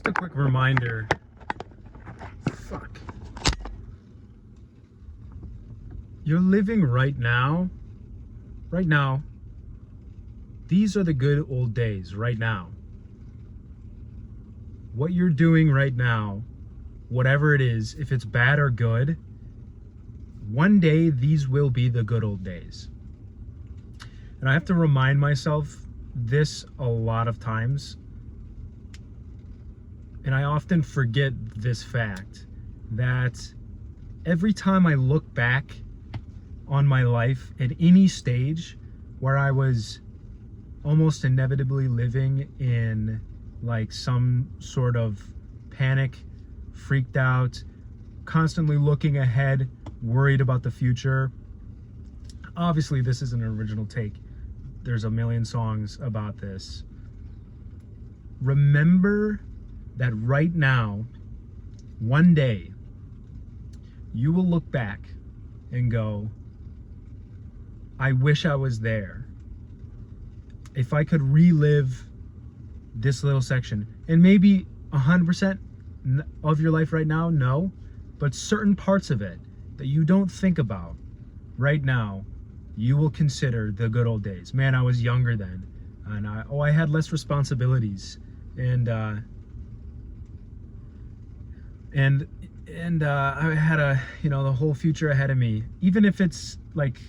Just a quick reminder. Fuck. You're living right now. Right now. These are the good old days right now. What you're doing right now, whatever it is, if it's bad or good, one day these will be the good old days. And I have to remind myself this a lot of times. And I often forget this fact that every time I look back on my life at any stage where I was almost inevitably living in like some sort of panic, freaked out, constantly looking ahead, worried about the future. Obviously, this is an original take. There's a million songs about this. Remember that right now, one day, you will look back and go, I wish I was there. If I could relive this little section, and maybe 100% of your life right now, no, but certain parts of it that you don't think about right now, you will consider the good old days. Man, I was younger then, and I had less responsibilities, and I had the whole future ahead of me. Even if it's like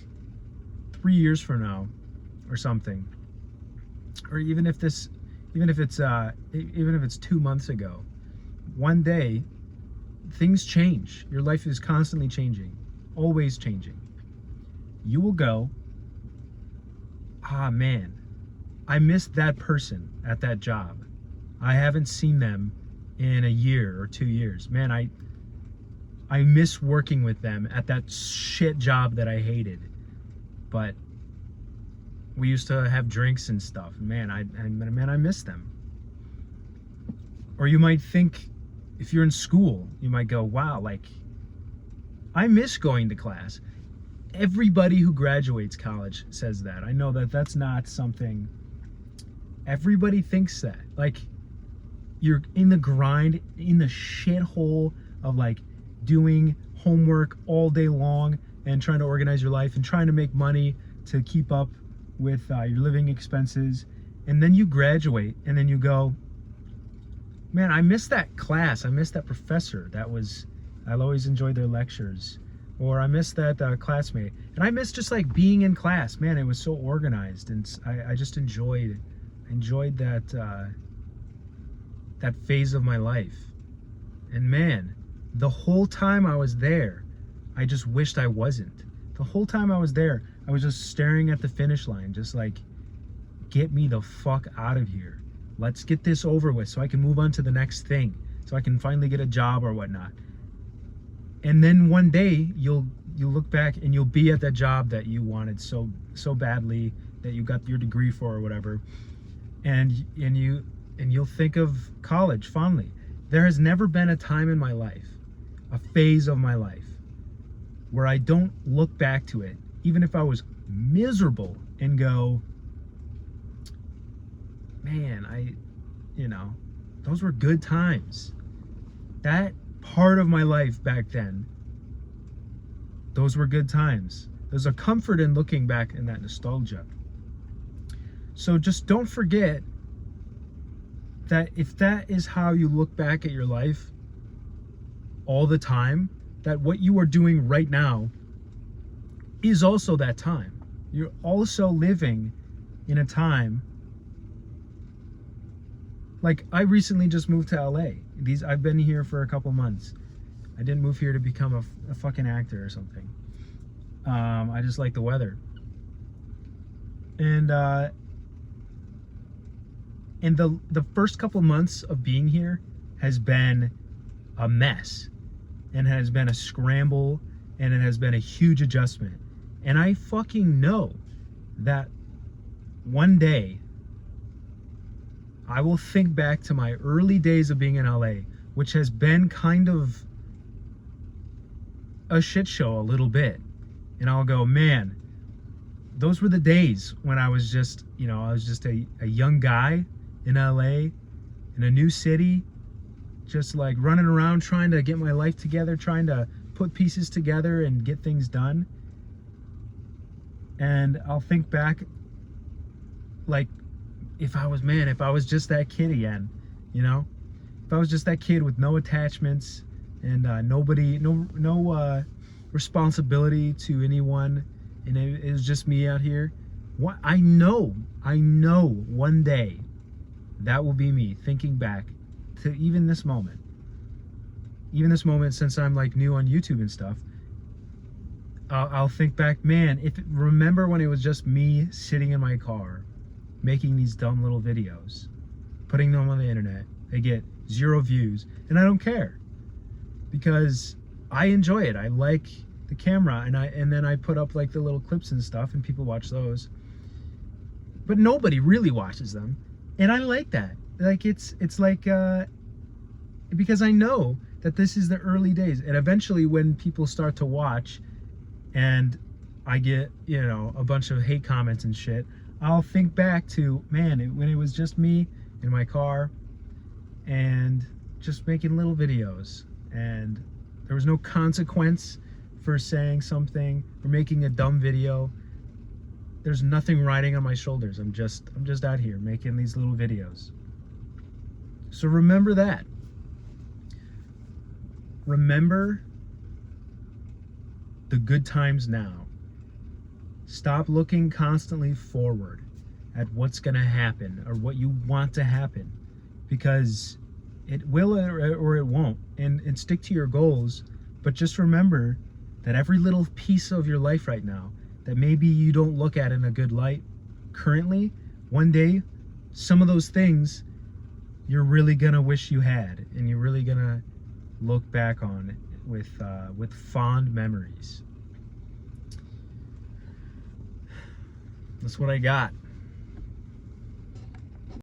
3 years from now, or something, or even if it's 2 months ago, one day things change. Your life is constantly changing, always changing. You will go, man, I missed that person at that job. I haven't seen them in a year or 2 years. Man, I miss working with them at that shit job that I hated. But we used to have drinks and stuff. Man, I miss them. Or you might think, if you're in school, you might go, wow, like, I miss going to class. Everybody who graduates college says that. I know that that's not something, everybody thinks that. Like, you're in the grind, in the shithole of like doing homework all day long and trying to organize your life and trying to make money to keep up with your living expenses. And then you graduate and then you go, man, I miss that class. I miss that professor. I'll always enjoy their lectures. Or I miss that classmate. And I miss just like being in class. Man, it was so organized, and I just enjoyed that phase of my life. And man, the whole time I was there, I just wished I wasn't. The whole time I was there, I was just staring at the finish line, just like, get me the fuck out of here. Let's get this over with so I can move on to the next thing, so I can finally get a job or whatnot. And then one day you'll look back and you'll be at that job that you wanted so badly, that you got your degree for or whatever, and you'll think of college fondly. There has never been a time in my life, a phase of my life, where I don't look back to it, even if I was miserable, and go, man, those were good times. That part of my life back then, those were good times. There's a comfort in looking back in that nostalgia. So just don't forget that if that is how you look back at your life all the time, that what you are doing right now is also that time. You're also living in a time. Like, I recently just moved to LA. I've been here for a couple months. I didn't move here to become a fucking actor or something. I just like the weather. And the first couple months of being here has been a mess, and has been a scramble, and it has been a huge adjustment. And I fucking know that one day I will think back to my early days of being in LA, which has been kind of a shit show a little bit. And I'll go, man, those were the days when I was just, a young guy in LA, in a new city, just like running around trying to get my life together, trying to put pieces together and get things done. And I'll think back, like, if I was just that kid again, you know, if I was just that kid with no attachments and no responsibility to anyone, and it was just me out here. What I know one day that will be me thinking back to even this moment, since I'm like new on YouTube and stuff. I'll think back, man, remember when it was just me sitting in my car making these dumb little videos, putting them on the internet. They get 0 views, and I don't care because I enjoy it. I like the camera, and then I put up like the little clips and stuff, and people watch those. But nobody really watches them, and I like that. Like it's like because I know that this is the early days, and eventually when people start to watch and I get, you know, a bunch of hate comments and shit, I'll think back to, man, when it was just me in my car and just making little videos, and there was no consequence for saying something or making a dumb video. There's nothing riding on my shoulders. I'm just out here making these little videos. So remember that. Remember the good times now. Stop looking constantly forward at what's going to happen or what you want to happen, because it will or it won't. And stick to your goals, but just remember that every little piece of your life right now that maybe you don't look at in a good light currently, one day some of those things you're really going to wish you had, and you're really going to look back on it with fond memories. That's what I got.